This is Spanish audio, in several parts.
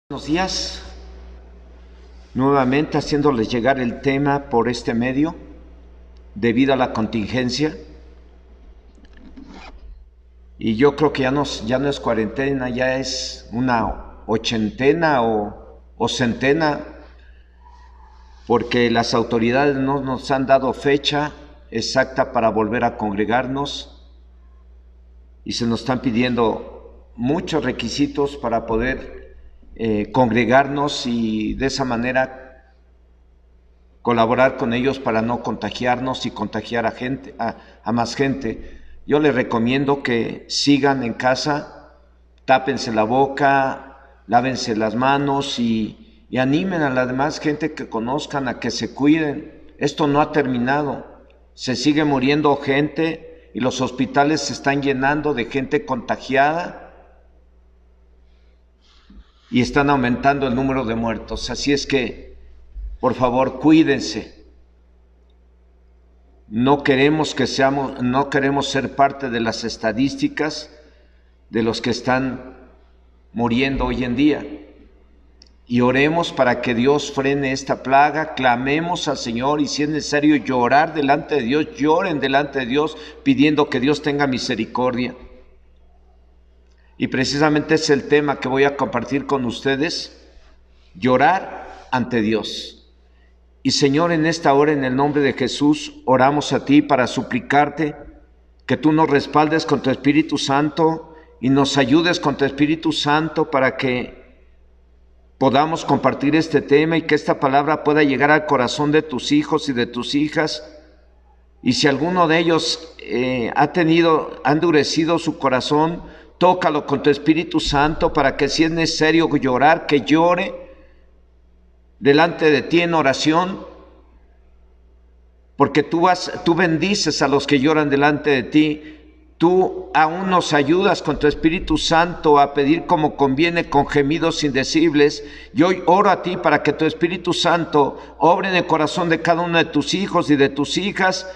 Buenos días, nuevamente haciéndoles llegar el tema por este medio, debido a la contingencia. Y yo creo que ya no es cuarentena, ya es una ochentena o centena, porque las autoridades no nos han dado fecha exacta para volver a congregarnos y se nos están pidiendo muchos requisitos para poder congregarnos y de esa manera colaborar con ellos para no contagiarnos y contagiar a más gente. Yo les recomiendo que sigan en casa, tápense la boca, lávense las manos y animen a la demás gente que conozcan a que se cuiden. Esto no ha terminado, se sigue muriendo gente y los hospitales se están llenando de gente contagiada y están aumentando el número de muertos. Así es que, por favor, cuídense. No queremos ser parte de las estadísticas de los que están muriendo hoy en día. Y oremos para que Dios frene esta plaga, clamemos al Señor y si es necesario llorar delante de Dios, lloren delante de Dios pidiendo que Dios tenga misericordia. Y precisamente es el tema que voy a compartir con ustedes, llorar ante Dios. Y Señor, en esta hora, en el nombre de Jesús, oramos a ti para suplicarte que tú nos respaldes con tu Espíritu Santo y nos ayudes con tu Espíritu Santo para que podamos compartir este tema y que esta palabra pueda llegar al corazón de tus hijos y de tus hijas. Y si alguno de ellos ha endurecido su corazón, tócalo con tu Espíritu Santo para que si es necesario llorar, que llore delante de ti en oración, porque tú bendices a los que lloran delante de ti. Tú aún nos ayudas con tu Espíritu Santo a pedir como conviene con gemidos indecibles. Y hoy oro a ti para que tu Espíritu Santo obre en el corazón de cada uno de tus hijos y de tus hijas,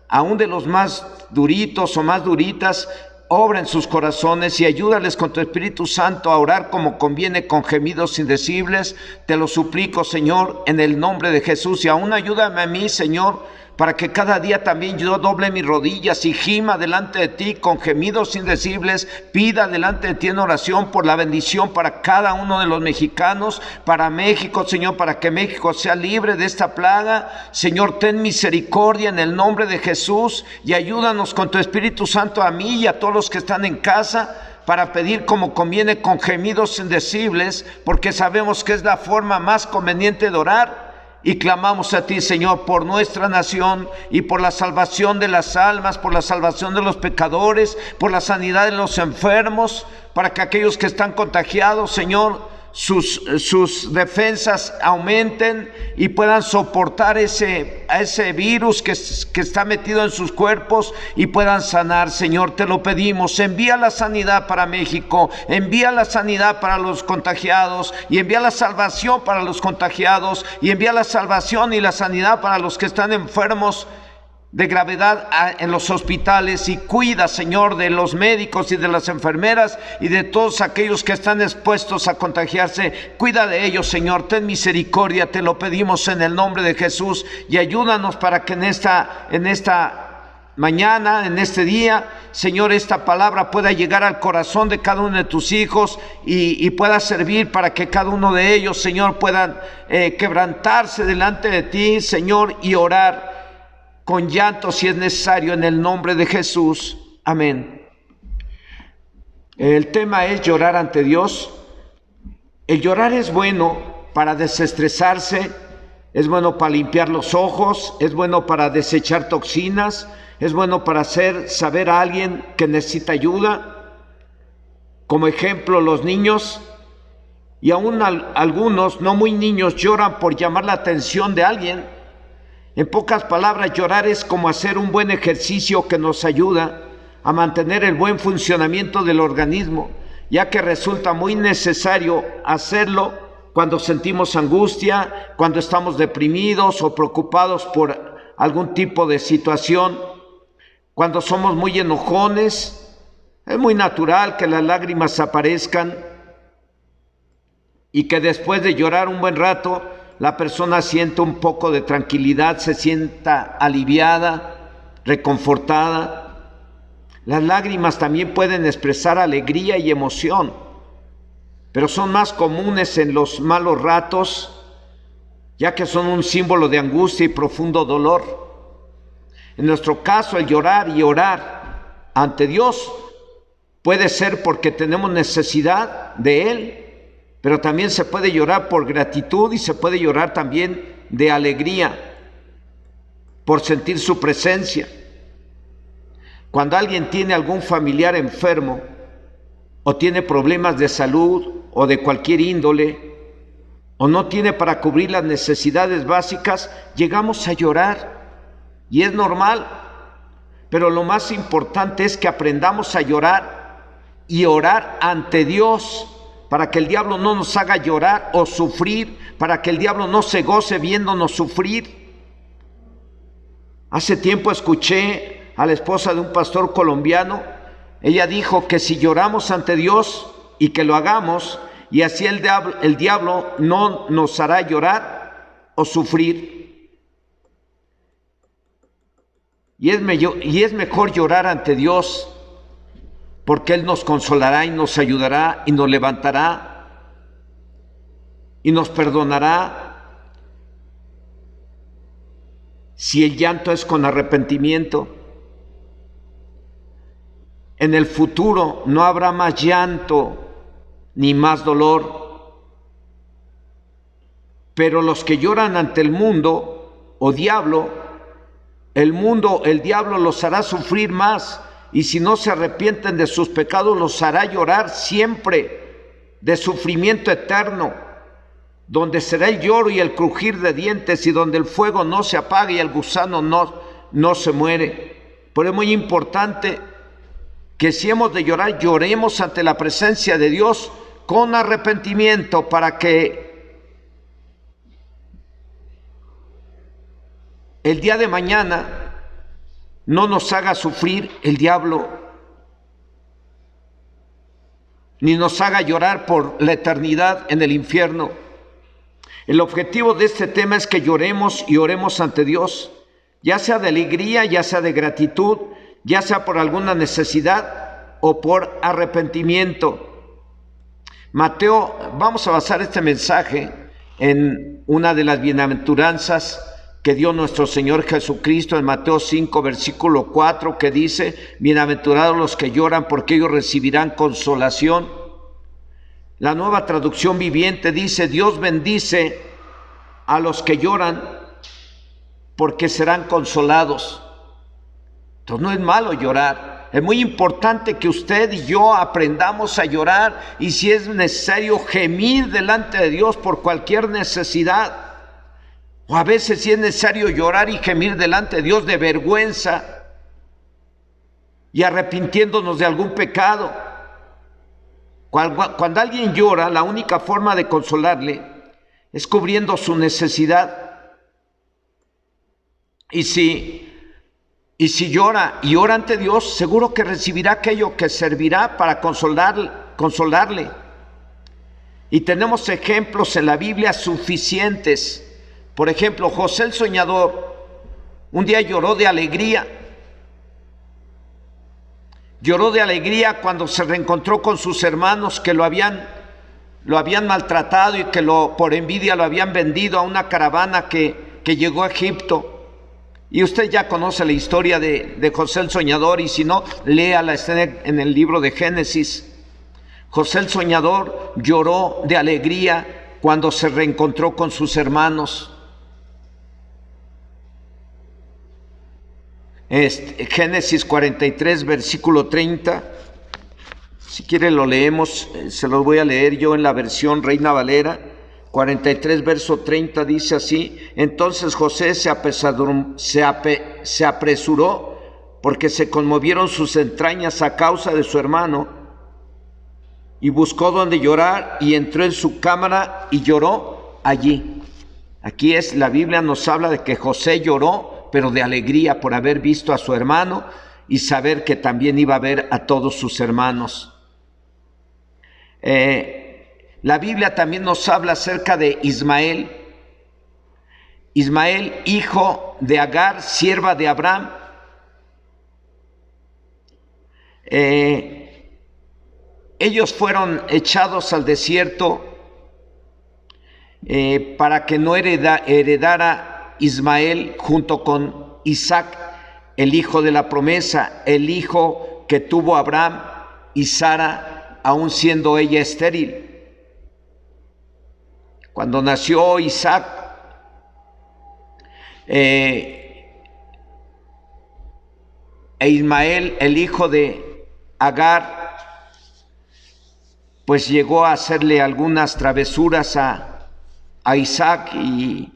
aún de los más duritos o más duritas. Obra en sus corazones y ayúdales con tu Espíritu Santo a orar como conviene con gemidos indecibles. Te lo suplico, Señor, en el nombre de Jesús. Y aún ayúdame a mí, Señor, para que cada día también yo doble mis rodillas y gima delante de ti con gemidos indecibles, pida delante de ti en oración por la bendición para cada uno de los mexicanos, para México, Señor, para que México sea libre de esta plaga. Señor, ten misericordia en el nombre de Jesús y ayúdanos con tu Espíritu Santo a mí y a todos los que están en casa, para pedir como conviene con gemidos indecibles, porque sabemos que es la forma más conveniente de orar. Y clamamos a ti, Señor, por nuestra nación y por la salvación de las almas, por la salvación de los pecadores, por la sanidad de los enfermos, para que aquellos que están contagiados, Señor, sus defensas aumenten y puedan soportar ese virus que está metido en sus cuerpos y puedan sanar. Señor, te lo pedimos. Envía la sanidad para México, envía la sanidad para los contagiados y envía la salvación para los contagiados y envía la salvación y la sanidad para los que están enfermos de gravedad en los hospitales, y cuida, Señor, de los médicos y de las enfermeras y de todos aquellos que están expuestos a contagiarse. Cuida de ellos, Señor, ten misericordia, te lo pedimos en el nombre de Jesús, y ayúdanos para que en esta mañana, en este día, Señor, esta palabra pueda llegar al corazón de cada uno de tus hijos y pueda servir para que cada uno de ellos, Señor, puedan quebrantarse delante de ti, Señor, y orar con llanto si es necesario, en el nombre de Jesús. Amén. El tema es llorar ante Dios. El llorar es bueno para desestresarse, es bueno para limpiar los ojos, es bueno para desechar toxinas, es bueno para hacer saber a alguien que necesita ayuda. Como ejemplo, los niños, y aún algunos no muy niños, lloran por llamar la atención de alguien. En pocas palabras, llorar es como hacer un buen ejercicio que nos ayuda a mantener el buen funcionamiento del organismo, ya que resulta muy necesario hacerlo cuando sentimos angustia, cuando estamos deprimidos o preocupados por algún tipo de situación, cuando somos muy enojones. Es muy natural que las lágrimas aparezcan y que después de llorar un buen rato, la persona sienta un poco de tranquilidad, se sienta aliviada, reconfortada. Las lágrimas también pueden expresar alegría y emoción, pero son más comunes en los malos ratos, ya que son un símbolo de angustia y profundo dolor. En nuestro caso, el llorar y orar ante Dios puede ser porque tenemos necesidad de Él, pero también se puede llorar por gratitud y se puede llorar también de alegría, por sentir su presencia. Cuando alguien tiene algún familiar enfermo o tiene problemas de salud o de cualquier índole, o no tiene para cubrir las necesidades básicas, llegamos a llorar y es normal, pero lo más importante es que aprendamos a llorar y orar ante Dios, para que el diablo no nos haga llorar o sufrir, para que el diablo no se goce viéndonos sufrir. Hace tiempo escuché a la esposa de un pastor colombiano. Ella dijo que si lloramos ante Dios y que lo hagamos, y así el diablo no nos hará llorar o sufrir. Y es mejor llorar ante Dios, porque Él nos consolará y nos ayudará y nos levantará y nos perdonará. Si el llanto es con arrepentimiento, en el futuro no habrá más llanto ni más dolor. Pero los que lloran ante el mundo o diablo, el diablo los hará sufrir más, y si no se arrepienten de sus pecados, los hará llorar siempre, de sufrimiento eterno, donde será el lloro y el crujir de dientes, y donde el fuego no se apaga y el gusano no se muere. Pero es muy importante que si hemos de llorar, lloremos ante la presencia de Dios con arrepentimiento, para que el día de mañana no nos haga sufrir el diablo, ni nos haga llorar por la eternidad en el infierno. El objetivo de este tema es que lloremos y oremos ante Dios, ya sea de alegría, ya sea de gratitud, ya sea por alguna necesidad o por arrepentimiento. Vamos a basar este mensaje en una de las bienaventuranzas que dio nuestro Señor Jesucristo en Mateo 5, versículo 4, que dice: bienaventurados los que lloran, porque ellos recibirán consolación. La Nueva Traducción Viviente dice: Dios bendice a los que lloran, porque serán consolados. Entonces no es malo llorar. Es muy importante que usted y yo aprendamos a llorar, y si es necesario gemir delante de Dios por cualquier necesidad. O a veces si es necesario llorar y gemir delante de Dios de vergüenza y arrepintiéndonos de algún pecado. Cuando alguien llora, la única forma de consolarle es cubriendo su necesidad. Y si llora y ora ante Dios, seguro que recibirá aquello que servirá para consolarle. Y tenemos ejemplos en la Biblia suficientes. Por ejemplo, José el soñador un día lloró de alegría. Lloró de alegría cuando se reencontró con sus hermanos que lo habían maltratado y que por envidia lo habían vendido a una caravana que llegó a Egipto. Y usted ya conoce la historia de José el soñador, y si no, léala, está en el libro de Génesis. José el soñador lloró de alegría cuando se reencontró con sus hermanos. Génesis 43, versículo 30. Si quiere lo leemos, se los voy a leer yo en la versión Reina Valera. 43, verso 30 dice así: entonces José se apresuró porque se conmovieron sus entrañas a causa de su hermano, y buscó donde llorar, y entró en su cámara y lloró allí. Aquí la Biblia nos habla de que José lloró, pero de alegría por haber visto a su hermano y saber que también iba a ver a todos sus hermanos. La Biblia también nos habla acerca de Ismael. Ismael, hijo de Agar, sierva de Abraham. Ellos fueron echados al desierto para que no heredara Ismael junto con Isaac, el hijo de la promesa, el hijo que tuvo Abraham y Sara, aun siendo ella estéril. Cuando nació Isaac, Ismael, el hijo de Agar, pues llegó a hacerle algunas travesuras a Isaac y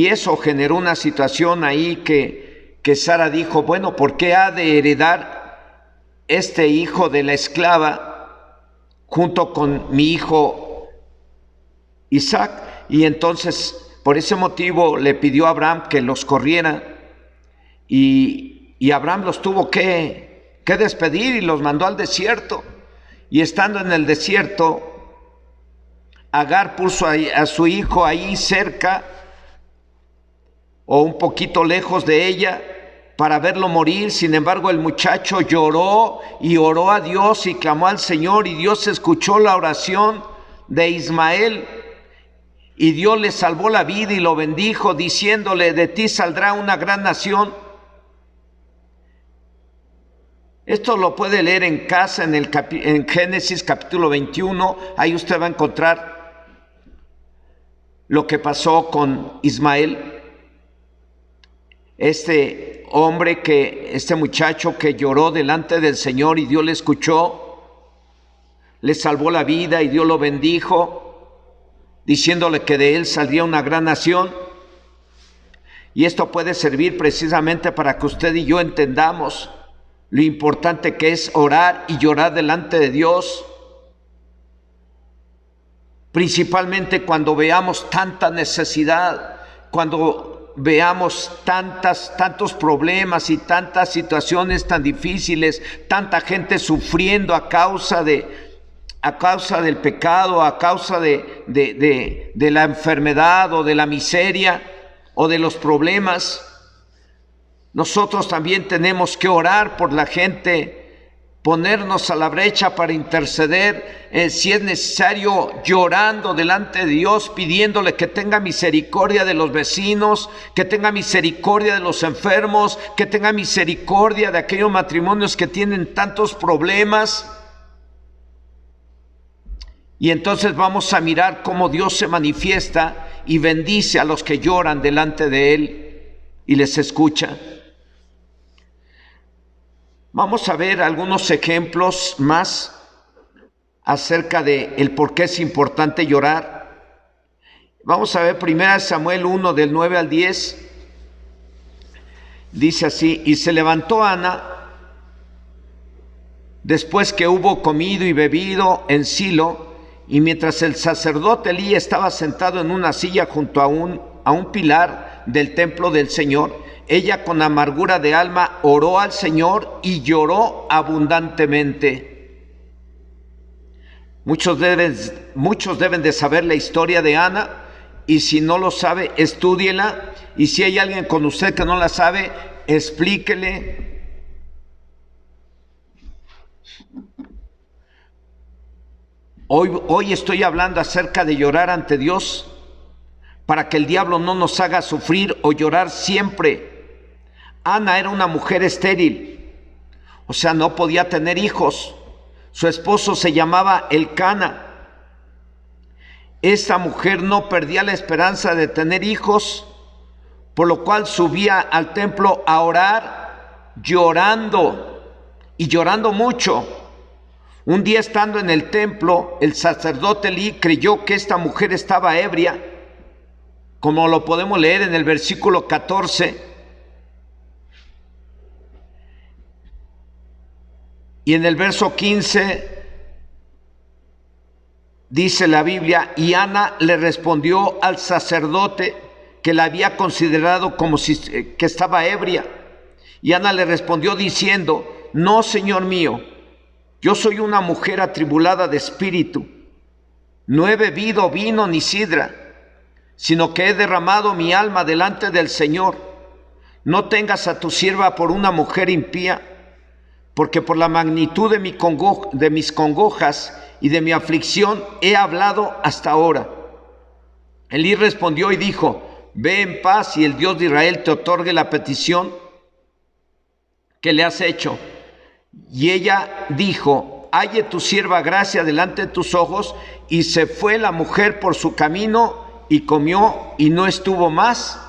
eso generó una situación ahí que Sara dijo, bueno, ¿por qué ha de heredar este hijo de la esclava junto con mi hijo Isaac? Y entonces por ese motivo le pidió a Abraham que los corriera y Abraham los tuvo que despedir y los mandó al desierto. Y estando en el desierto, Agar puso a su hijo ahí cerca o un poquito lejos de ella para verlo morir. Sin embargo, el muchacho lloró y oró a Dios y clamó al Señor, y Dios escuchó la oración de Ismael y Dios le salvó la vida y lo bendijo, diciéndole, de ti saldrá una gran nación. Esto lo puede leer en casa en Génesis capítulo 21. Ahí usted va a encontrar lo que pasó con Ismael. Este muchacho que lloró delante del Señor y Dios le escuchó, le salvó la vida y Dios lo bendijo, diciéndole que de él saldría una gran nación. Y esto puede servir precisamente para que usted y yo entendamos lo importante que es orar y llorar delante de Dios, principalmente cuando veamos tanta necesidad, cuando veamos tantos problemas y tantas situaciones tan difíciles, tanta gente sufriendo a causa del pecado, a causa de la enfermedad o de la miseria o de los problemas. Nosotros también tenemos que orar por la gente, ponernos a la brecha para interceder, si es necesario, llorando delante de Dios, pidiéndole que tenga misericordia de los vecinos, que tenga misericordia de los enfermos, que tenga misericordia de aquellos matrimonios que tienen tantos problemas. Y entonces vamos a mirar cómo Dios se manifiesta y bendice a los que lloran delante de Él y les escucha. Vamos a ver algunos ejemplos más acerca de el por qué es importante llorar. Vamos a ver 1 Samuel 1 del 9 al 10. Dice así: y se levantó Ana después que hubo comido y bebido en Silo, y mientras el sacerdote Elí estaba sentado en una silla junto a un pilar del templo del Señor, ella con amargura de alma oró al Señor y lloró abundantemente. Muchos deben de saber la historia de Ana, y si no lo sabe, estúdiela, y si hay alguien con usted que no la sabe, explíquele. Hoy estoy hablando acerca de llorar ante Dios, para que el diablo no nos haga sufrir o llorar siempre. Ana era una mujer estéril, o sea, no podía tener hijos. Su esposo se llamaba Elcana. Esta mujer no perdía la esperanza de tener hijos, por lo cual subía al templo a orar, llorando y llorando mucho. Un día, estando en el templo, el sacerdote Elí creyó que esta mujer estaba ebria, como lo podemos leer en el versículo 14. Y en el verso 15 dice la Biblia: y Ana le respondió al sacerdote que la había considerado que estaba ebria. Y Ana le respondió diciendo: no, Señor mío, yo soy una mujer atribulada de espíritu. no he bebido vino ni sidra, sino que he derramado mi alma delante del Señor. No tengas a tu sierva por una mujer impía, porque por la magnitud de mis congojas y de mi aflicción he hablado hasta ahora. Elí respondió y dijo: ve en paz, y el Dios de Israel te otorgue la petición que le has hecho. Y ella dijo: halle tu sierva gracia delante de tus ojos. Y se fue la mujer por su camino y comió, y no estuvo más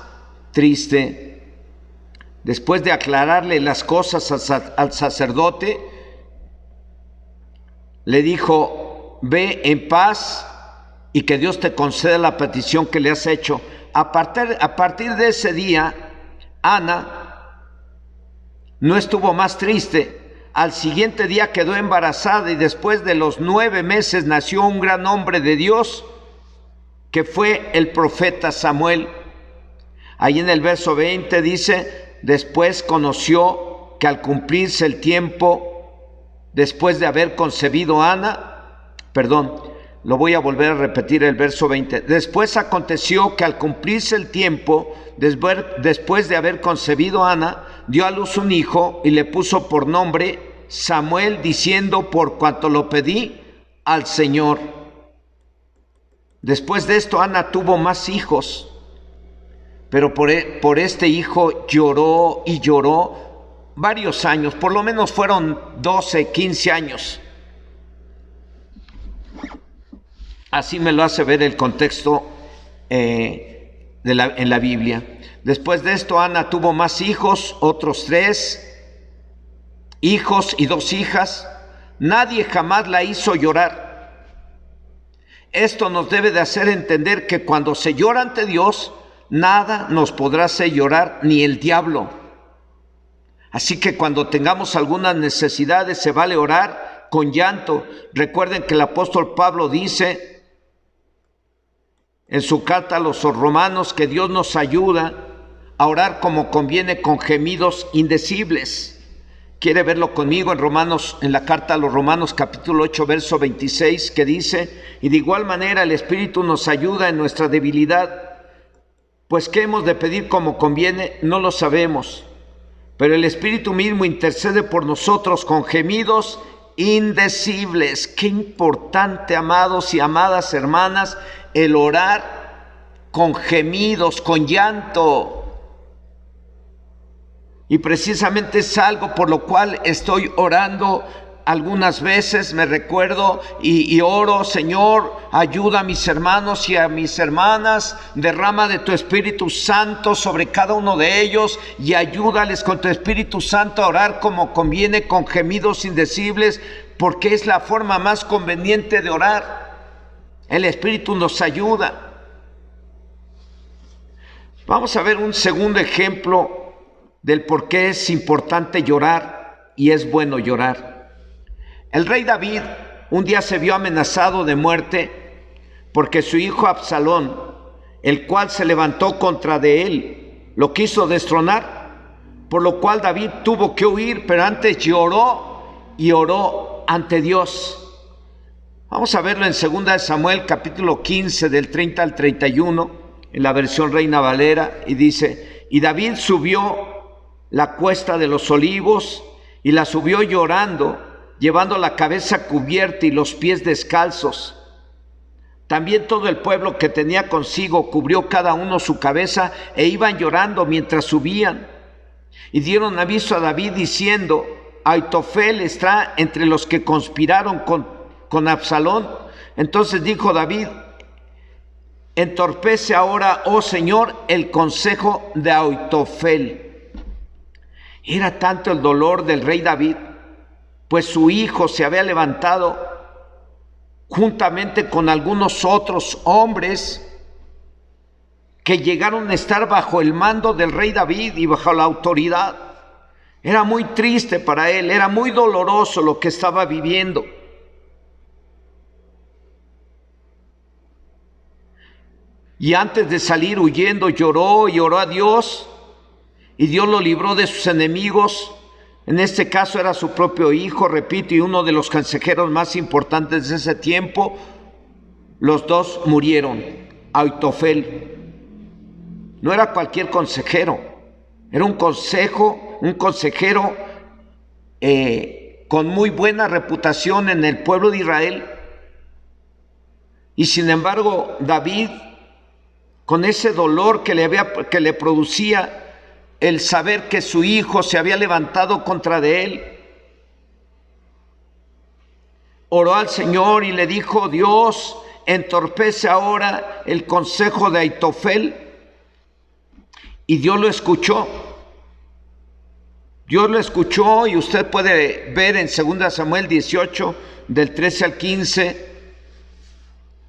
triste. Después de aclararle las cosas al sacerdote, le dijo: ve en paz y que Dios te conceda la petición que le has hecho. A partir de ese día, Ana no estuvo más triste. Al siguiente día quedó embarazada, y después de los 9 meses nació un gran hombre de Dios, que fue el profeta Samuel. Ahí en el verso 20 dice: después conoció que al cumplirse el tiempo, después de haber concebido lo voy a volver a repetir el verso 20. Después aconteció que al cumplirse el tiempo, después de haber concebido Ana, dio a luz un hijo y le puso por nombre Samuel, diciendo: por cuanto lo pedí al Señor. Después de esto, Ana tuvo más hijos, pero por este hijo lloró y lloró varios años, por lo menos fueron 12, 15 años. Así me lo hace ver el contexto en la Biblia. Después de esto, Ana tuvo más hijos, otros 3 hijos y 2 hijas. Nadie jamás la hizo llorar. Esto nos debe de hacer entender que cuando se llora ante Dios, nada nos podrá hacer llorar, ni el diablo. Así que cuando tengamos algunas necesidades, se vale orar con llanto. Recuerden que el apóstol Pablo dice en su carta a los romanos que Dios nos ayuda a orar como conviene, con gemidos indecibles. ¿Quiere verlo conmigo en la carta a los Romanos capítulo 8 verso 26, que dice: y de igual manera el Espíritu nos ayuda en nuestra debilidad, pues qué hemos de pedir como conviene no lo sabemos, pero el Espíritu mismo intercede por nosotros con gemidos indecibles. Qué importante, amados y amadas hermanas, el orar con gemidos, con llanto. Y precisamente es algo por lo cual estoy orando algunas veces. Me recuerdo y oro: Señor, ayuda a mis hermanos y a mis hermanas, derrama de tu Espíritu Santo sobre cada uno de ellos y ayúdales con tu Espíritu Santo a orar como conviene, con gemidos indecibles, porque es la forma más conveniente de orar. El Espíritu nos ayuda. Vamos a ver un segundo ejemplo del por qué es importante llorar y es bueno llorar. El rey David un día se vio amenazado de muerte porque su hijo Absalón, el cual se levantó contra de él, lo quiso destronar, por lo cual David tuvo que huir, pero antes lloró y oró ante Dios. Vamos a verlo en 2 Samuel capítulo 15 del 30 al 31, en la versión Reina Valera, y dice: y David subió la cuesta de los olivos y la subió llorando, llevando la cabeza cubierta y los pies descalzos. También todo el pueblo que tenía consigo cubrió cada uno su cabeza e iban llorando mientras subían. Y dieron aviso a David diciendo: Aitofel está entre los que conspiraron con Absalón. Entonces dijo David: entorpece ahora, oh Señor, el consejo de Aitofel. Era tanto el dolor del rey David, pues su hijo se había levantado juntamente con algunos otros hombres que llegaron a estar bajo el mando del rey David y bajo la autoridad. Era muy triste para él, era muy doloroso lo que estaba viviendo. Y antes de salir huyendo, lloró y oró a Dios, y Dios lo libró de sus enemigos. En este caso era su propio hijo, repito, y uno de los consejeros más importantes de ese tiempo, los dos murieron. Aitofel no era cualquier consejero, era un consejero con muy buena reputación en el pueblo de Israel. Y sin embargo, David, con ese dolor que le producía el saber que su hijo se había levantado contra de él, oró al Señor y le dijo: Dios, entorpece ahora el consejo de Aitofel. Y Dios lo escuchó. Dios lo escuchó, y usted puede ver en 2 Samuel 18, del 13 al 15,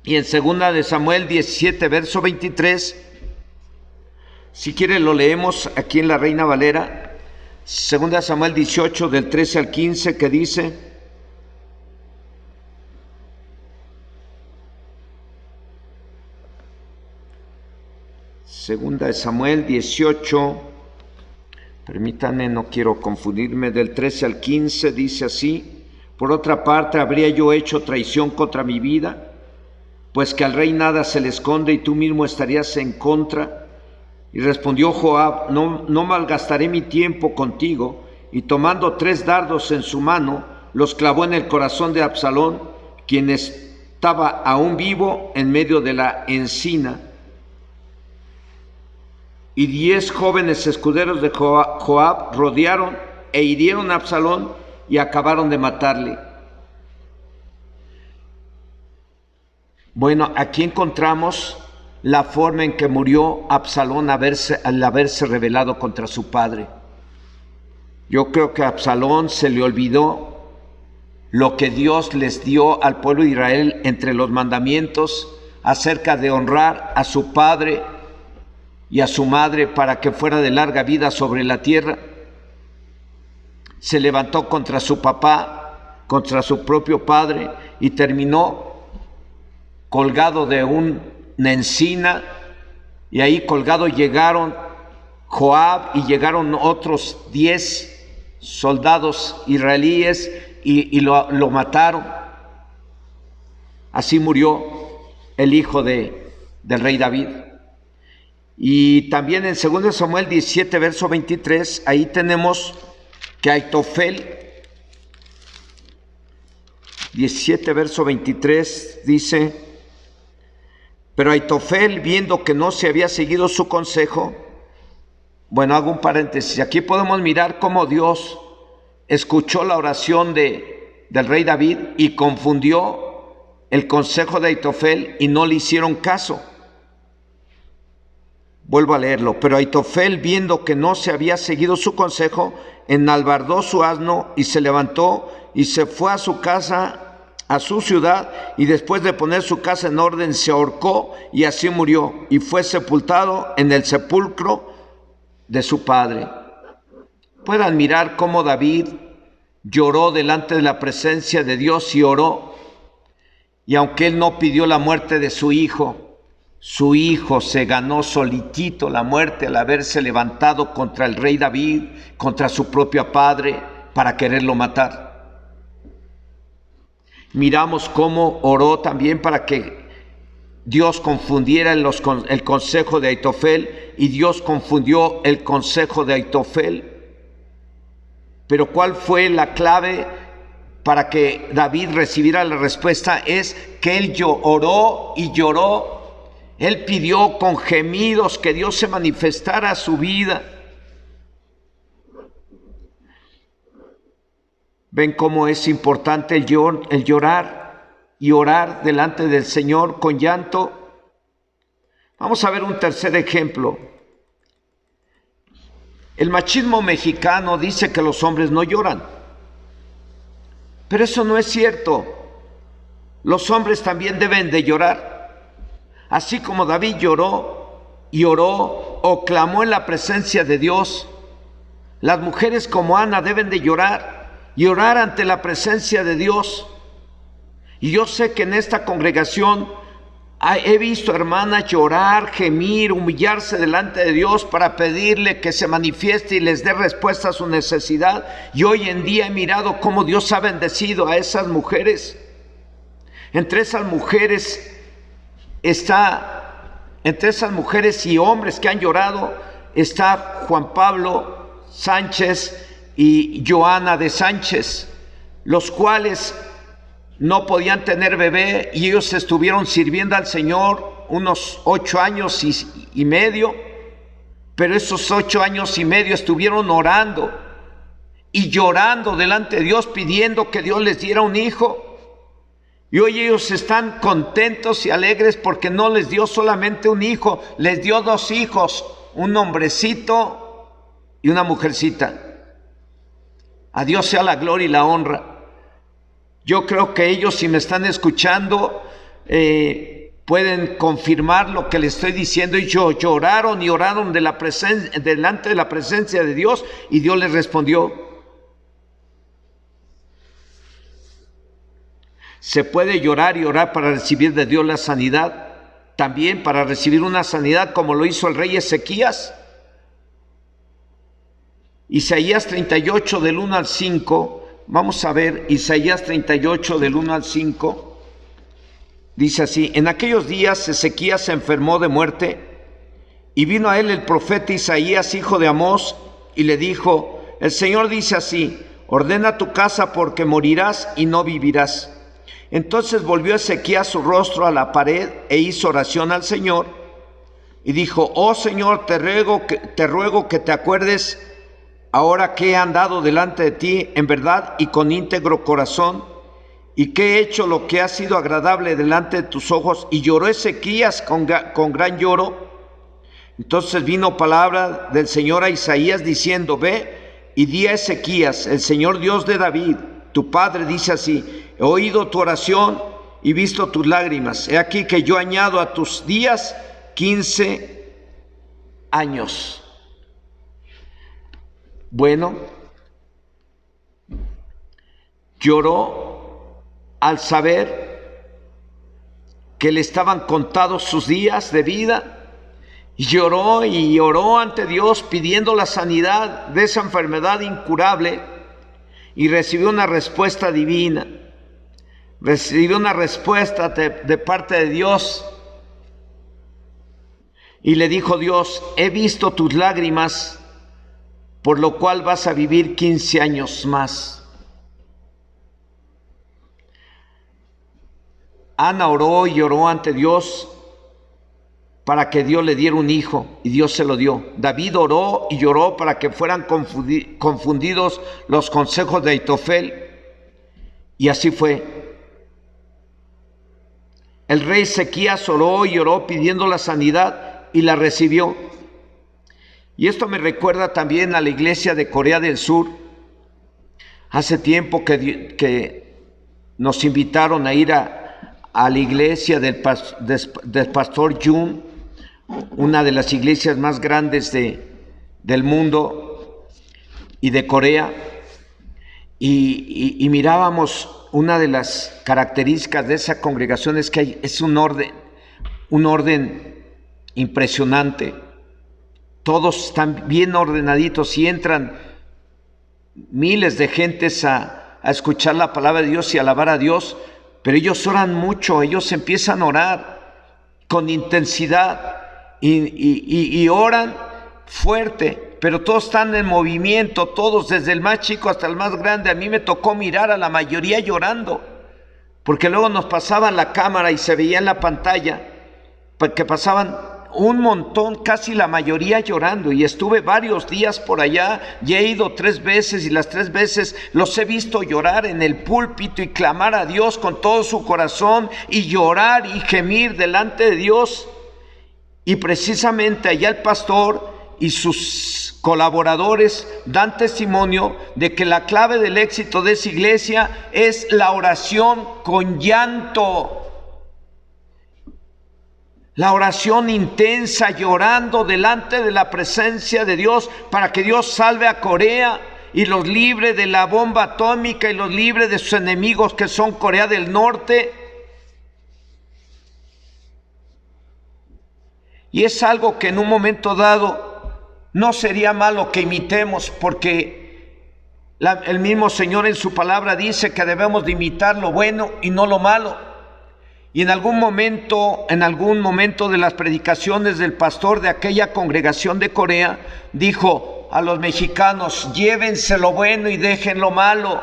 y en 2 Samuel 17, verso 23. Si quiere lo leemos aquí en la Reina Valera. 2 Samuel 18, del 13 al 15, que dice: Segunda de Samuel 18, permítanme, no quiero confundirme, del 13 al 15, dice así: Por otra parte, ¿habría yo hecho traición contra mi vida? Pues que al rey nada se le esconde y tú mismo estarías en contra. Y respondió Joab: no malgastaré mi tiempo contigo. Y tomando 3 dardos en su mano, los clavó en el corazón de Absalón, quien estaba aún vivo en medio de la encina. Y 10 jóvenes escuderos de Joab rodearon e hirieron a Absalón y acabaron de matarle. Bueno, aquí encontramos la forma en que murió Absalón al haberse rebelado contra su padre. Yo creo que a Absalón se le olvidó lo que Dios les dio al pueblo de Israel entre los mandamientos acerca de honrar a su padre y a su madre para que fuera de larga vida sobre la tierra. Se levantó contra su papá, contra su propio padre, y terminó colgado de una encina. Y ahí colgado llegaron Joab y llegaron otros 10 soldados israelíes y lo mataron. Así murió el hijo del rey David. Y también en 2 Samuel 17, verso 23, ahí tenemos que Aitofel, 17, verso 23, dice: Pero Aitofel, viendo que no se había seguido su consejo. Bueno, hago un paréntesis. Aquí podemos mirar cómo Dios escuchó la oración del rey David y confundió el consejo de Aitofel y no le hicieron caso. Vuelvo a leerlo. Pero Aitofel, viendo que no se había seguido su consejo, enalbardó su asno y se levantó y se fue a su casa, a su ciudad, y después de poner su casa en orden se ahorcó y así murió, y fue sepultado en el sepulcro de su padre. Pueden mirar cómo David lloró delante de la presencia de Dios y oró, y aunque él no pidió la muerte de su hijo se ganó solitito la muerte al haberse levantado contra el rey David, contra su propio padre, para quererlo matar. Miramos cómo oró también para que Dios confundiera el consejo de Aitofel, y Dios confundió el consejo de Aitofel. Pero ¿cuál fue la clave para que David recibiera la respuesta? Es que él oró y lloró. Él pidió con gemidos que Dios se manifestara a su vida. ¿Ven cómo es importante el llorar y orar delante del Señor con llanto? Vamos a ver un tercer ejemplo. El machismo mexicano dice que los hombres no lloran, pero eso no es cierto. Los hombres también deben de llorar. Así como David lloró y oró o clamó en la presencia de Dios, las mujeres como Ana deben de llorar y orar ante la presencia de Dios. Y yo sé que en esta congregación he visto hermanas llorar, gemir, humillarse delante de Dios para pedirle que se manifieste y les dé respuesta a su necesidad. Y hoy en día he mirado cómo Dios ha bendecido a esas mujeres. Entre esas mujeres está entre esas mujeres y hombres que han llorado, está Juan Pablo Sánchez y Joana de Sánchez, los cuales no podían tener bebé y ellos estuvieron sirviendo al Señor unos 8 años y medio, pero esos 8 años y medio estuvieron orando y llorando delante de Dios, pidiendo que Dios les diera un hijo. Y hoy ellos están contentos y alegres porque no les dio solamente un hijo, les dio 2 hijos, un hombrecito y una mujercita. A Dios sea la gloria y la honra. Yo creo que ellos, si me están escuchando, pueden confirmar lo que les estoy diciendo. Ellos lloraron y oraron delante de la presencia de Dios y Dios les respondió. Se puede llorar y orar para recibir de Dios la sanidad, también para recibir una sanidad como lo hizo el rey Ezequías. Isaías 38 del 1 al 5, vamos a ver Isaías 38 del 1 al 5, dice así: en aquellos días Ezequías se enfermó de muerte y vino a él el profeta Isaías, hijo de Amós, y le dijo: el Señor dice así, ordena tu casa porque morirás y no vivirás. Entonces volvió Ezequías su rostro a la pared e hizo oración al Señor y dijo: oh Señor, te ruego que te acuerdes ahora que he andado delante de ti en verdad y con íntegro corazón, y que he hecho lo que ha sido agradable delante de tus ojos. Y lloró Ezequías con gran lloro. Entonces vino palabra del Señor a Isaías diciendo: ve y di a Ezequías, el Señor Dios de David, tu padre, dice así: he oído tu oración y visto tus lágrimas. He aquí que yo añado a tus días 15 años. Bueno, lloró al saber que le estaban contados sus días de vida. Lloró y oró ante Dios pidiendo la sanidad de esa enfermedad incurable y recibió una respuesta divina. Recibió una respuesta de parte de Dios y le dijo Dios: he visto tus lágrimas, por lo cual vas a vivir 15 años más. Ana oró y oró ante Dios para que Dios le diera un hijo, y Dios se lo dio. David oró y lloró para que fueran confundidos los consejos de Aitofel, y así fue. El rey Ezequías oró y oró pidiendo la sanidad y la recibió. Y esto me recuerda también a la iglesia de Corea del Sur. Hace tiempo que nos invitaron a ir a la iglesia del pastor Jun, una de las iglesias más grandes del mundo y de Corea. Y mirábamos, una de las características de esa congregación es que es un orden impresionante. Todos están bien ordenaditos y entran miles de gentes a escuchar la palabra de Dios y alabar a Dios, pero ellos oran mucho, ellos empiezan a orar con intensidad y oran fuerte, pero todos están en movimiento, todos, desde el más chico hasta el más grande. A mí me tocó mirar a la mayoría llorando, porque luego nos pasaban la cámara y se veía en la pantalla que pasaban un montón, casi la mayoría llorando, y estuve varios días por allá y he ido 3 veces y las 3 veces los he visto llorar en el púlpito y clamar a Dios con todo su corazón y llorar y gemir delante de Dios. Y precisamente allá el pastor y sus colaboradores dan testimonio de que la clave del éxito de esa iglesia es la oración con llanto. La oración intensa, llorando delante de la presencia de Dios para que Dios salve a Corea y los libre de la bomba atómica y los libre de sus enemigos, que son Corea del Norte. Y es algo que en un momento dado no sería malo que imitemos, porque el mismo Señor en su palabra dice que debemos de imitar lo bueno y no lo malo. Y en algún momento de las predicaciones del pastor de aquella congregación de Corea, dijo a los mexicanos: llévense lo bueno y dejen lo malo.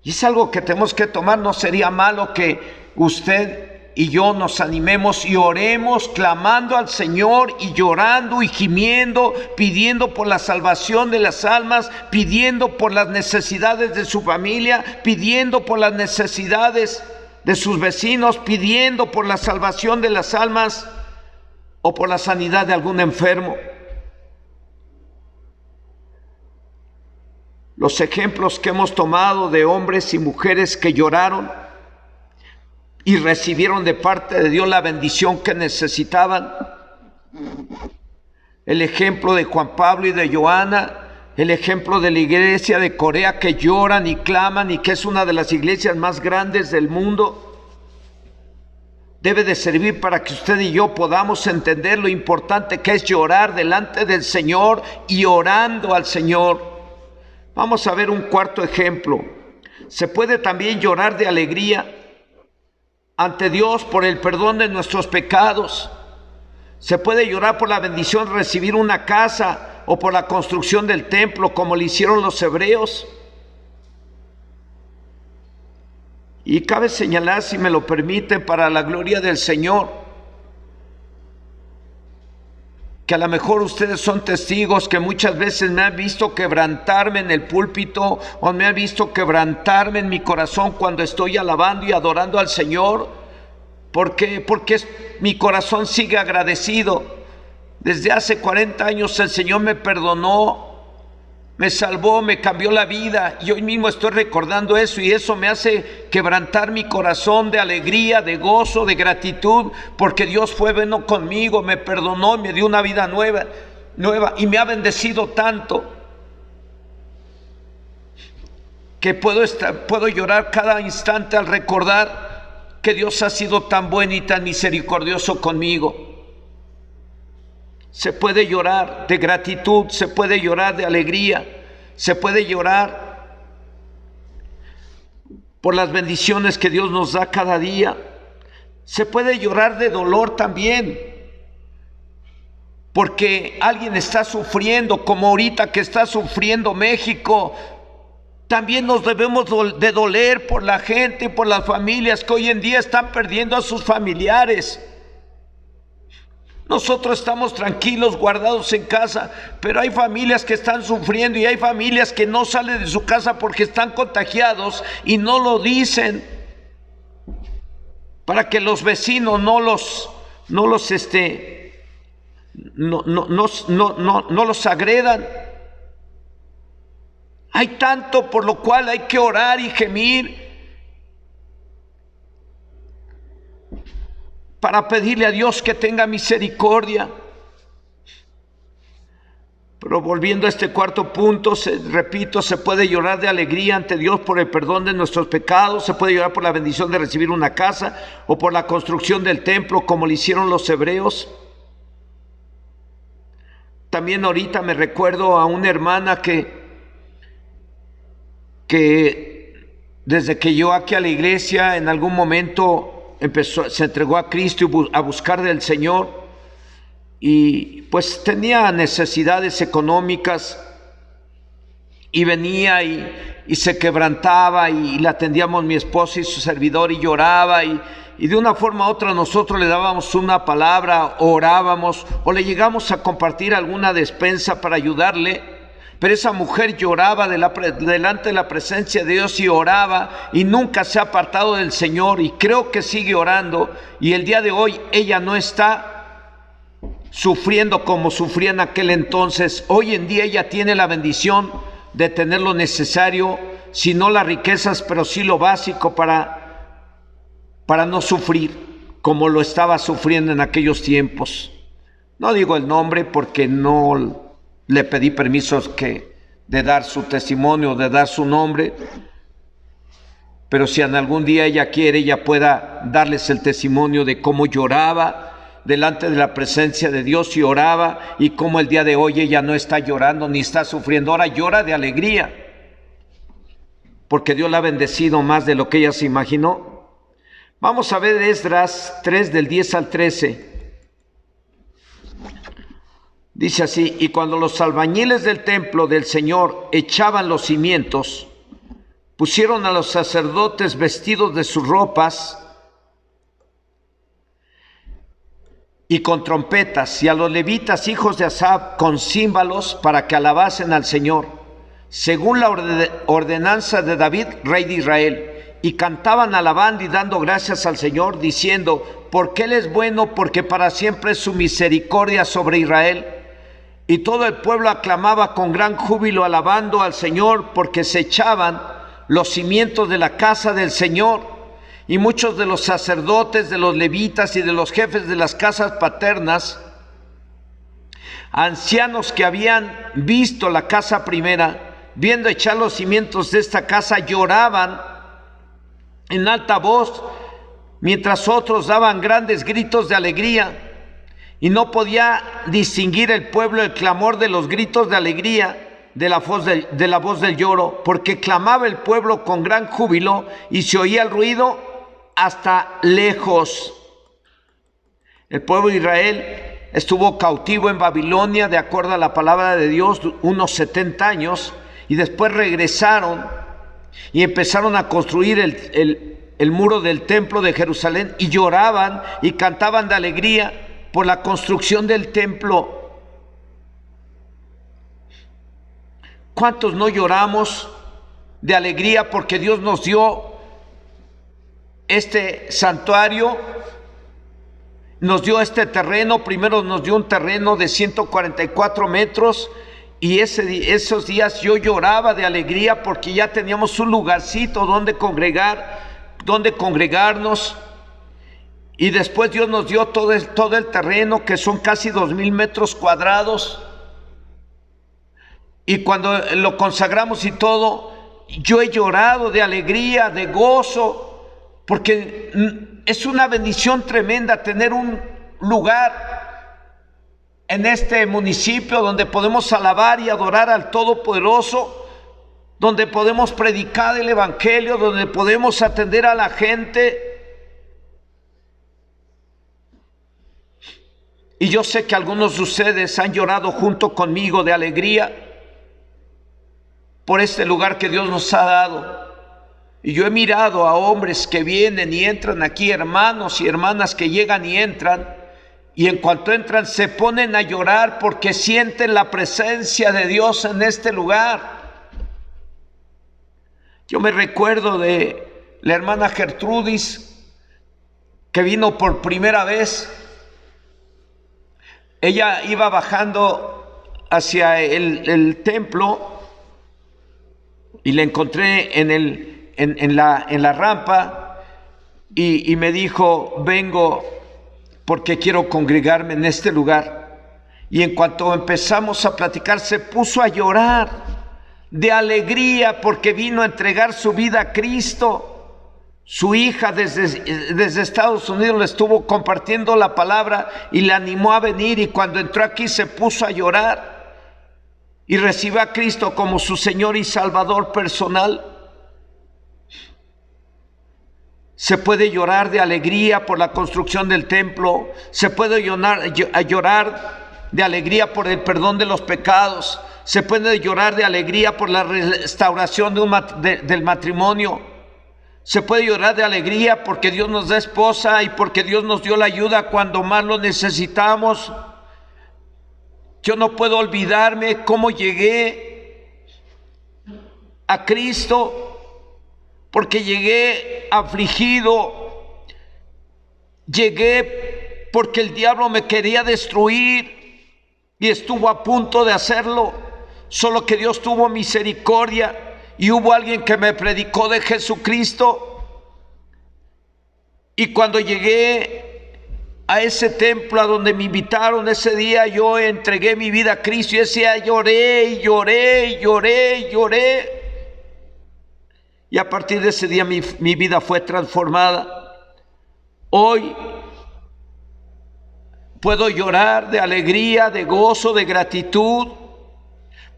Y es algo que tenemos que tomar. No sería malo que usted y yo nos animemos y oremos clamando al Señor y llorando y gimiendo, pidiendo por la salvación de las almas, pidiendo por las necesidades de su familia, pidiendo por las necesidades de sus vecinos, pidiendo por la salvación de las almas o por la sanidad de algún enfermo. Los ejemplos que hemos tomado de hombres y mujeres que lloraron y recibieron de parte de Dios la bendición que necesitaban. El ejemplo de Juan Pablo y de Joana, el ejemplo de la iglesia de Corea, que lloran y claman y que es una de las iglesias más grandes del mundo, debe de servir para que usted y yo podamos entender lo importante que es llorar delante del Señor y orando al Señor. Vamos a ver un cuarto ejemplo. Se puede también llorar de alegría ante Dios por el perdón de nuestros pecados. Se puede llorar por la bendición de recibir una casa o por la construcción del templo, como lo hicieron los hebreos. Y cabe señalar, si me lo permiten, para la gloria del Señor, que a lo mejor ustedes son testigos que muchas veces me han visto quebrantarme en el púlpito o me han visto quebrantarme en mi corazón cuando estoy alabando y adorando al Señor. ¿Por qué? Porque mi corazón sigue agradecido. Desde hace 40 años el Señor me perdonó, me salvó, me cambió la vida, y hoy mismo estoy recordando eso, y eso me hace quebrantar mi corazón de alegría, de gozo, de gratitud, porque Dios fue bueno conmigo, me perdonó, me dio una vida nueva y me ha bendecido tanto que puedo llorar cada instante al recordar que Dios ha sido tan bueno y tan misericordioso conmigo. Se puede llorar de gratitud, se puede llorar de alegría, se puede llorar por las bendiciones que Dios nos da cada día. Se puede llorar de dolor también, porque alguien está sufriendo, como ahorita que está sufriendo México. También nos debemos de doler por la gente, por las familias que hoy en día están perdiendo a sus familiares. Nosotros estamos tranquilos, guardados en casa, pero hay familias que están sufriendo y hay familias que no salen de su casa porque están contagiados y no lo dicen, para que los vecinos no los agredan. Hay tanto por lo cual hay que orar y gemir para pedirle a Dios que tenga misericordia. Pero volviendo a este cuarto punto, repito, se puede llorar de alegría ante Dios por el perdón de nuestros pecados, se puede llorar por la bendición de recibir una casa o por la construcción del templo, como lo hicieron los hebreos. También ahorita me recuerdo a una hermana que desde que llegó aquí a la iglesia, en algún momento se entregó a Cristo y a buscar del Señor, y pues tenía necesidades económicas y venía y se quebrantaba, y la atendíamos mi esposa y su servidor, y lloraba, y de una forma u otra nosotros le dábamos una palabra, orábamos o le llegamos a compartir alguna despensa para ayudarle. Pero esa mujer lloraba delante de la presencia de Dios y oraba, y nunca se ha apartado del Señor, y creo que sigue orando. Y el día de hoy ella no está sufriendo como sufría en aquel entonces. Hoy en día ella tiene la bendición de tener lo necesario, si no las riquezas, pero sí lo básico para no sufrir como lo estaba sufriendo en aquellos tiempos. No digo el nombre porque no le pedí permiso de dar su testimonio, de dar su nombre, pero si en algún día ella quiere, ella pueda darles el testimonio de cómo lloraba delante de la presencia de Dios y oraba, y cómo el día de hoy ella no está llorando ni está sufriendo. Ahora llora de alegría, porque Dios la ha bendecido más de lo que ella se imaginó. Vamos a ver Esdras 3 del 10 al 13. Dice así: y cuando los albañiles del templo del Señor echaban los cimientos, pusieron a los sacerdotes vestidos de sus ropas y con trompetas, y a los levitas hijos de Asaf con címbalos, para que alabasen al Señor, según la ordenanza de David, rey de Israel. Y cantaban alabando y dando gracias al Señor, diciendo: porque Él es bueno, porque para siempre es su misericordia sobre Israel. Y todo el pueblo aclamaba con gran júbilo, alabando al Señor, porque se echaban los cimientos de la casa del Señor. Y muchos de los sacerdotes, de los levitas y de los jefes de las casas paternas, ancianos que habían visto la casa primera, viendo echar los cimientos de esta casa, lloraban en alta voz, mientras otros daban grandes gritos de alegría. Y no podía distinguir el pueblo el clamor de los gritos de alegría de la voz del lloro, porque clamaba el pueblo con gran júbilo y se oía el ruido hasta lejos. El pueblo de Israel estuvo cautivo en Babilonia, de acuerdo a la palabra de Dios, unos 70 años, y después regresaron y empezaron a construir el muro del templo de Jerusalén, y lloraban y cantaban de alegría por la construcción del templo. ¿Cuántos no lloramos de alegría porque Dios nos dio este santuario, nos dio este terreno? Primero nos dio un terreno de 144 metros, y esos días yo lloraba de alegría porque ya teníamos un lugarcito donde congregarnos. Y después Dios nos dio todo el terreno, que son casi 2,000 metros cuadrados. Y cuando lo consagramos y todo, yo he llorado de alegría, de gozo, porque es una bendición tremenda tener un lugar en este municipio donde podemos alabar y adorar al Todopoderoso, donde podemos predicar el Evangelio, donde podemos atender a la gente. Y yo sé que algunos de ustedes han llorado junto conmigo de alegría por este lugar que Dios nos ha dado. Y yo he mirado a hombres que vienen y entran aquí, hermanos y hermanas que llegan y entran, y en cuanto entran se ponen a llorar porque sienten la presencia de Dios en este lugar. Yo me recuerdo de la hermana Gertrudis, que vino por primera vez. Ella iba bajando hacia el templo y la encontré en la rampa, y me dijo: vengo porque quiero congregarme en este lugar. Y en cuanto empezamos a platicar, se puso a llorar de alegría porque vino a entregar su vida a Cristo. Su hija desde Estados Unidos le estuvo compartiendo la palabra y le animó a venir, y cuando entró aquí se puso a llorar y recibió a Cristo como su Señor y Salvador personal. Se puede llorar de alegría por la construcción del templo, se puede llorar de alegría por el perdón de los pecados, se puede llorar de alegría por la restauración del matrimonio. Se puede llorar de alegría porque Dios nos da esposa y porque Dios nos dio la ayuda cuando más lo necesitamos. Yo no puedo olvidarme cómo llegué a Cristo, porque llegué afligido, llegué porque el diablo me quería destruir y estuvo a punto de hacerlo, solo que Dios tuvo misericordia. Y hubo alguien que me predicó de Jesucristo. Y cuando llegué a ese templo a donde me invitaron ese día, yo entregué mi vida a Cristo. Y ese día lloré, lloré, lloré, lloré. Y a partir de ese día mi vida fue transformada. Hoy puedo llorar de alegría, de gozo, de gratitud,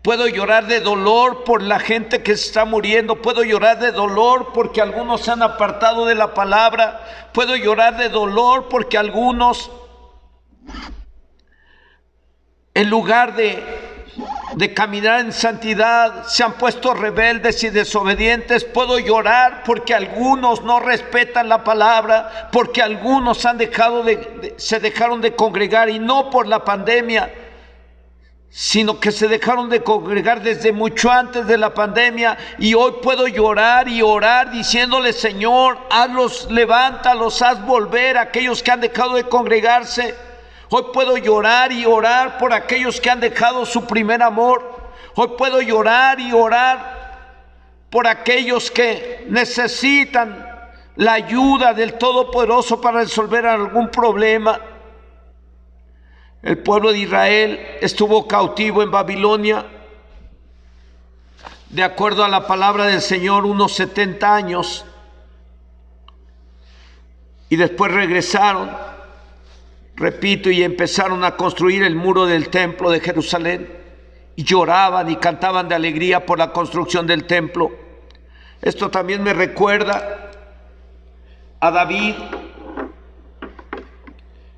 Puedo llorar de dolor por la gente que se está muriendo. Puedo llorar de dolor porque algunos se han apartado de la palabra. Puedo llorar de dolor porque algunos, en lugar de caminar en santidad, se han puesto rebeldes y desobedientes. Puedo llorar porque algunos no respetan la palabra, porque algunos se dejaron de congregar, y no por la pandemia, sino que se dejaron de congregar desde mucho antes de la pandemia. Y hoy puedo llorar y orar diciéndole: Señor, levántalos, haz volver a aquellos que han dejado de congregarse. Hoy puedo llorar y orar por aquellos que han dejado su primer amor. Hoy puedo llorar y orar por aquellos que necesitan la ayuda del Todopoderoso para resolver algún problema. El pueblo de Israel estuvo cautivo en Babilonia, de acuerdo a la palabra del Señor, unos 70 años. Y después regresaron, repito, y empezaron a construir el muro del templo de Jerusalén. Y lloraban y cantaban de alegría por la construcción del templo. Esto también me recuerda a David.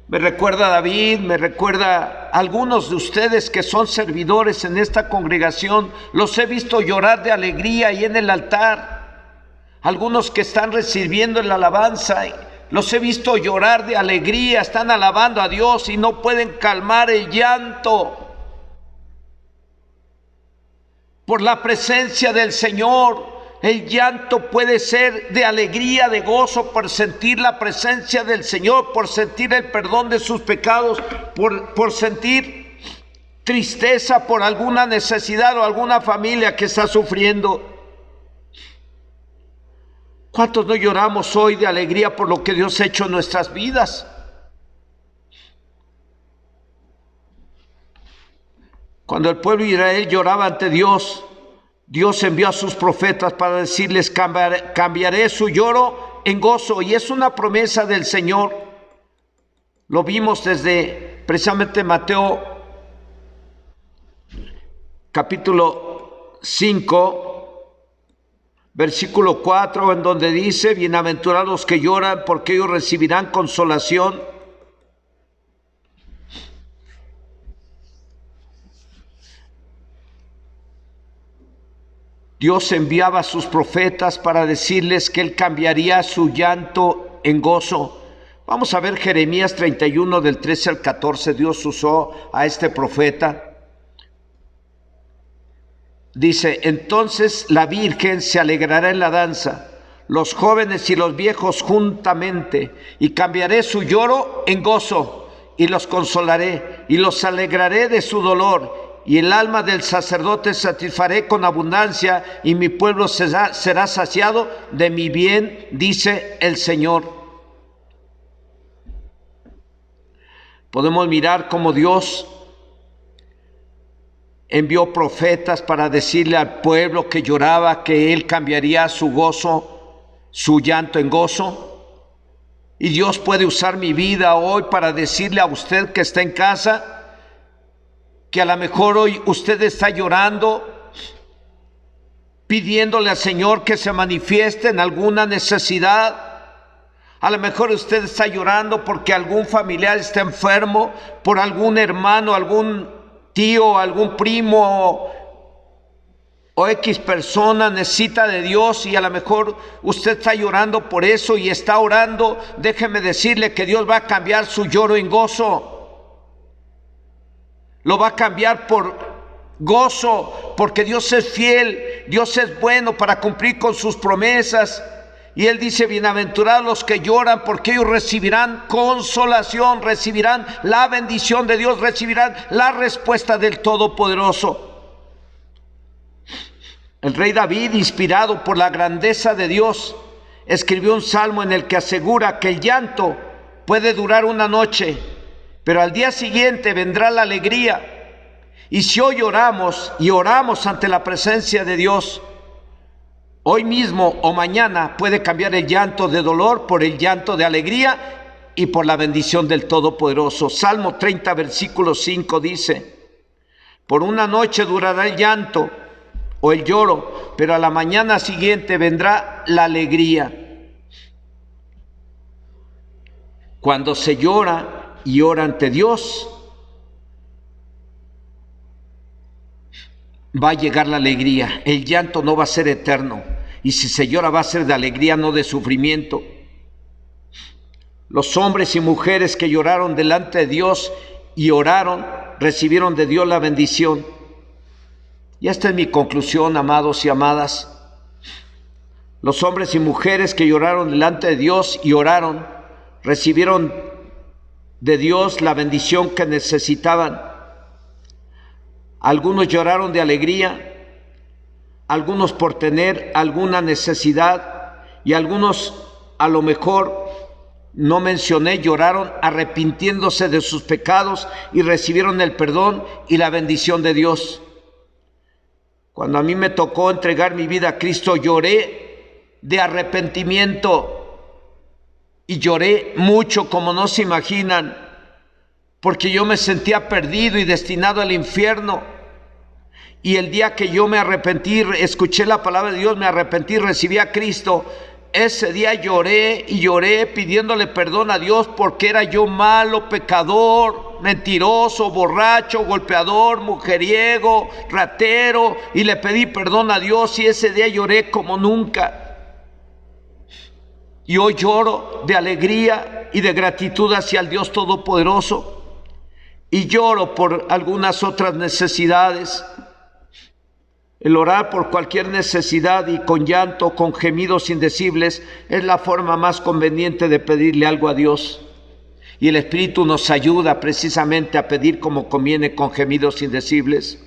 Me recuerda a algunos de ustedes que son servidores en esta congregación. Los he visto llorar de alegría ahí en el altar. Algunos que están recibiendo la alabanza, los he visto llorar de alegría, están alabando a Dios y no pueden calmar el llanto por la presencia del Señor. El llanto puede ser de alegría, de gozo, por sentir la presencia del Señor, por sentir el perdón de sus pecados, por sentir tristeza por alguna necesidad o alguna familia que está sufriendo. ¿Cuántos no lloramos hoy de alegría por lo que Dios ha hecho en nuestras vidas? Cuando el pueblo de Israel lloraba ante Dios, Dios envió a sus profetas para decirles: cambiaré su lloro en gozo. Y es una promesa del Señor. Lo vimos desde precisamente Mateo capítulo 5, versículo 4, en donde dice: bienaventurados los que lloran, porque ellos recibirán consolación. Dios enviaba a sus profetas para decirles que Él cambiaría su llanto en gozo. Vamos a ver Jeremías 31 del 13 al 14. Dios usó a este profeta. Dice: entonces la Virgen se alegrará en la danza, los jóvenes y los viejos juntamente, y cambiaré su lloro en gozo, y los consolaré, y los alegraré de su dolor. Y el alma del sacerdote satisfaré con abundancia, y mi pueblo será saciado de mi bien, dice el Señor. Podemos mirar cómo Dios envió profetas para decirle al pueblo que lloraba que Él cambiaría su gozo, su llanto en gozo. Y Dios puede usar mi vida hoy para decirle a usted que está en casa, que a lo mejor hoy usted está llorando, pidiéndole al Señor que se manifieste en alguna necesidad. A lo mejor usted está llorando porque algún familiar está enfermo, por algún hermano, algún tío, algún primo o X persona necesita de Dios, y a lo mejor usted está llorando por eso y está orando. Déjeme decirle que Dios va a cambiar su lloro en gozo. Lo va a cambiar por gozo, porque Dios es fiel, Dios es bueno para cumplir con sus promesas. Y Él dice: bienaventurados los que lloran, porque ellos recibirán consolación, recibirán la bendición de Dios, recibirán la respuesta del Todopoderoso. El rey David, inspirado por la grandeza de Dios, escribió un salmo en el que asegura que el llanto puede durar una noche, pero al día siguiente vendrá la alegría. Y si hoy oramos y oramos ante la presencia de Dios, hoy mismo o mañana puede cambiar el llanto de dolor por el llanto de alegría y por la bendición del Todopoderoso. Salmo 30, versículo 5 dice: Por una noche durará el llanto o el lloro, pero a la mañana siguiente vendrá la alegría. Cuando se llora y ora ante Dios, va a llegar la alegría. El llanto no va a ser eterno. Y si se llora va a ser de alegría, no de sufrimiento. Los hombres y mujeres que lloraron delante de Dios y oraron, recibieron de Dios la bendición. Y esta es mi conclusión, amados y amadas. Los hombres y mujeres que lloraron delante de Dios y oraron, recibieron de Dios la bendición que necesitaban. Algunos lloraron de alegría, algunos por tener alguna necesidad, y algunos, a lo mejor no mencioné, lloraron arrepintiéndose de sus pecados y recibieron el perdón y la bendición de Dios. Cuando a mí me tocó entregar mi vida a Cristo, lloré de arrepentimiento y lloré mucho, como no se imaginan, porque yo me sentía perdido y destinado al infierno. Y el día que yo me arrepentí, escuché la palabra de Dios, me arrepentí, recibí a Cristo, ese día lloré y lloré pidiéndole perdón a Dios, porque era yo malo, pecador, mentiroso, borracho, golpeador, mujeriego, ratero, y le pedí perdón a Dios, y ese día lloré como nunca. Y hoy lloro de alegría y de gratitud hacia el Dios Todopoderoso, y lloro por algunas otras necesidades. El orar por cualquier necesidad y con llanto, con gemidos indecibles, es la forma más conveniente de pedirle algo a Dios. Y el Espíritu nos ayuda precisamente a pedir como conviene, con gemidos indecibles.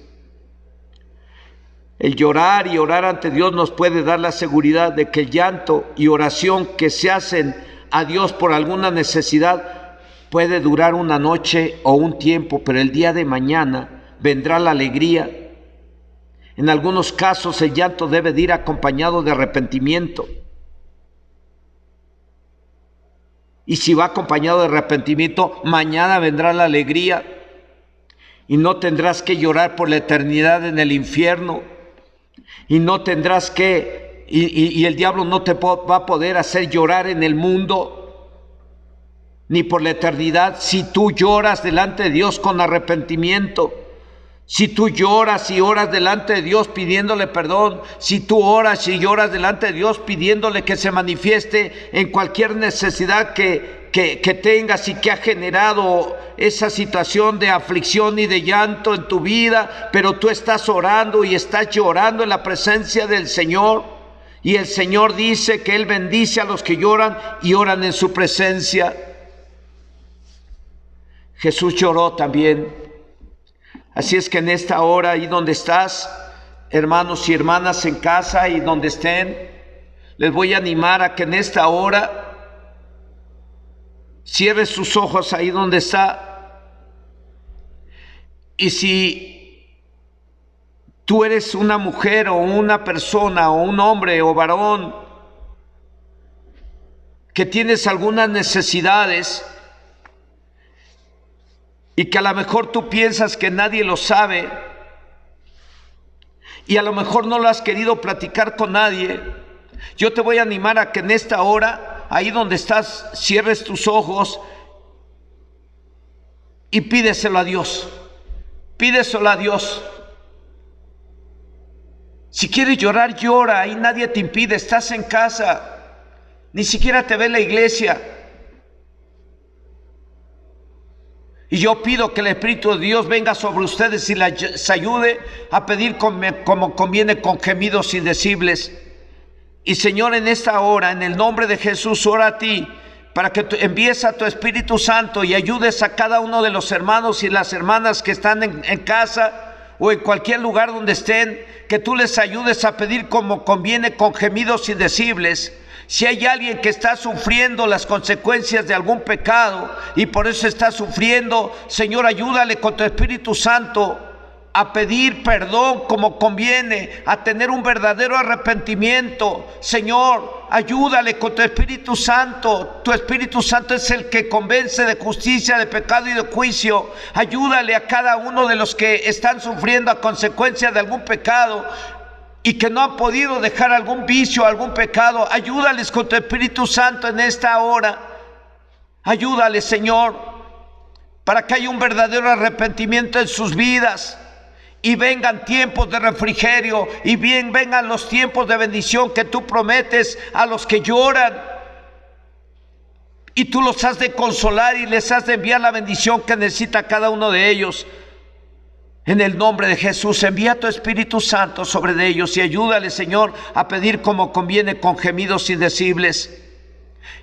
El llorar y orar ante Dios nos puede dar la seguridad de que el llanto y oración que se hacen a Dios por alguna necesidad puede durar una noche o un tiempo, pero el día de mañana vendrá la alegría. En algunos casos el llanto debe de ir acompañado de arrepentimiento. Y si va acompañado de arrepentimiento, mañana vendrá la alegría. Y no tendrás que llorar por la eternidad en el infierno. Y no tendrás que, y el diablo no te va a poder hacer llorar en el mundo, ni por la eternidad, si tú lloras delante de Dios con arrepentimiento. Si tú lloras y oras delante de Dios pidiéndole perdón, si tú oras y lloras delante de Dios pidiéndole que se manifieste en cualquier necesidad que tengas y que ha generado esa situación de aflicción y de llanto en tu vida, pero tú estás orando y estás llorando en la presencia del Señor, y el Señor dice que Él bendice a los que lloran y oran en su presencia. Jesús lloró también. Así es que en esta hora, ahí donde estás, hermanos y hermanas en casa y donde estén, les voy a animar a que en esta hora cierre sus ojos ahí donde está. Y si tú eres una mujer o una persona o un hombre o varón que tienes algunas necesidades, y que a lo mejor tú piensas que nadie lo sabe, y a lo mejor no lo has querido platicar con nadie, yo te voy a animar a que en esta hora, ahí donde estás, cierres tus ojos y pídeselo a Dios. Pídeselo a Dios. Si quieres llorar, llora, ahí nadie te impide, estás en casa, ni siquiera te ve la iglesia. Y yo pido que el Espíritu de Dios venga sobre ustedes y les ayude a pedir como conviene, con gemidos indecibles. Y Señor, en esta hora, en el nombre de Jesús, ora a ti para que envíes a tu Espíritu Santo y ayudes a cada uno de los hermanos y las hermanas que están en casa o en cualquier lugar donde estén, que tú les ayudes a pedir como conviene, con gemidos indecibles. Si hay alguien que está sufriendo las consecuencias de algún pecado y por eso está sufriendo, Señor, ayúdale con tu Espíritu Santo a pedir perdón como conviene, a tener un verdadero arrepentimiento. Señor, ayúdale con tu Espíritu Santo. Tu Espíritu Santo es el que convence de justicia, de pecado y de juicio. Ayúdale a cada uno de los que están sufriendo a consecuencia de algún pecado y que no han podido dejar algún vicio, algún pecado. Ayúdales con tu Espíritu Santo en esta hora. Ayúdales, Señor, para que haya un verdadero arrepentimiento en sus vidas. Y vengan tiempos de refrigerio, y bien vengan los tiempos de bendición que tú prometes a los que lloran. Y tú los has de consolar y les has de enviar la bendición que necesita cada uno de ellos. En el nombre de Jesús, envía tu Espíritu Santo sobre ellos y ayúdale, Señor, a pedir como conviene con gemidos indecibles.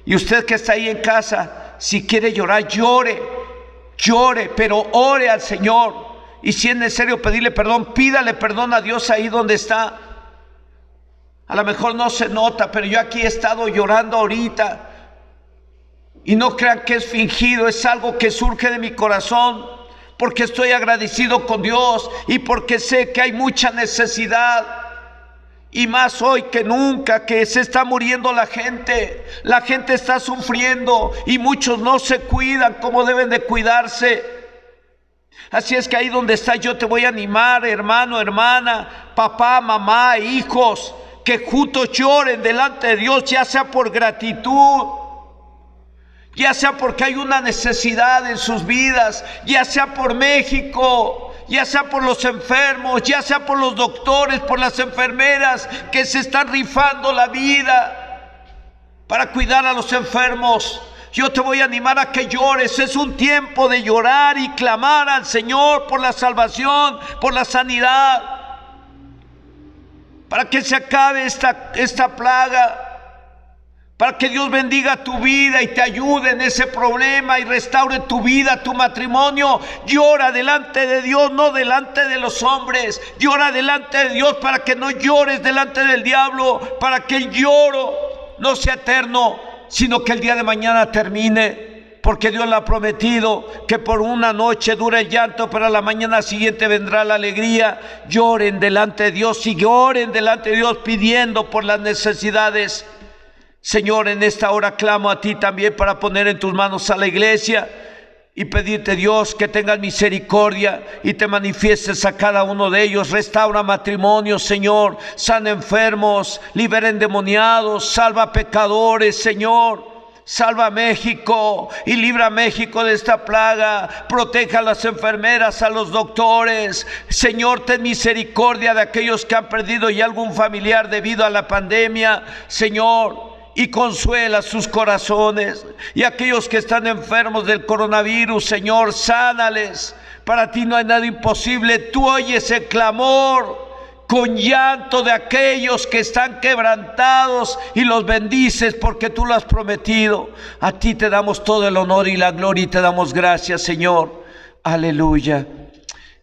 Y usted que está ahí en casa, si quiere llorar, llore, pero ore al Señor. Y si es necesario pedirle perdón, pídale perdón a Dios ahí donde está. A lo mejor no se nota, pero yo aquí he estado llorando ahorita. Y no crean que es fingido, es algo que surge de mi corazón. Porque estoy agradecido con Dios y porque sé que hay mucha necesidad. Y más hoy que nunca, que se está muriendo la gente. La gente está sufriendo y muchos no se cuidan como deben de cuidarse. Así es que ahí donde estás yo te voy a animar, hermano, hermana, papá, mamá, hijos, que juntos lloren delante de Dios, ya sea por gratitud, ya sea porque hay una necesidad en sus vidas, ya sea por México, ya sea por los enfermos, ya sea por los doctores, por las enfermeras que se están rifando la vida para cuidar a los enfermos. Yo te voy a animar a que llores. Es un tiempo de llorar y clamar al Señor por la salvación, por la sanidad, para que se acabe esta plaga, para que Dios bendiga tu vida y te ayude en ese problema y restaure tu vida, tu matrimonio. Llora delante de Dios, no delante de los hombres. Llora delante de Dios para que no llores delante del diablo, para que el lloro no sea eterno, sino que el día de mañana termine, porque Dios le ha prometido que por una noche dura el llanto, pero a la mañana siguiente vendrá la alegría. Lloren delante de Dios y lloren delante de Dios pidiendo por las necesidades. Señor, en esta hora clamo a ti también para poner en tus manos a la iglesia y pedirte, Dios, que tengas misericordia y te manifiestes a cada uno de ellos. Restaura matrimonios, Señor, sana enfermos, libera endemoniados, salva pecadores, Señor. Salva a México y libra a México de esta plaga. Proteja a las enfermeras, a los doctores. Señor, ten misericordia de aquellos que han perdido ya algún familiar debido a la pandemia, Señor, y consuela sus corazones. Y aquellos que están enfermos del coronavirus, Señor, sánales. Para ti no hay nada imposible. Tú oyes el clamor con llanto de aquellos que están quebrantados y los bendices porque tú lo has prometido. A ti te damos todo el honor y la gloria y te damos gracias, Señor. Aleluya.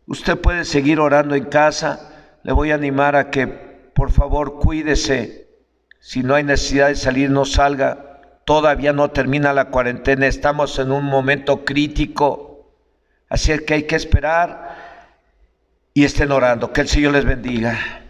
Usted puede seguir orando en casa. Le voy a animar a que por favor cuídese. Si no hay necesidad de salir, no salga. Todavía no termina la cuarentena, estamos en un momento crítico. Así es que hay que esperar y estén orando. Que el Señor les bendiga.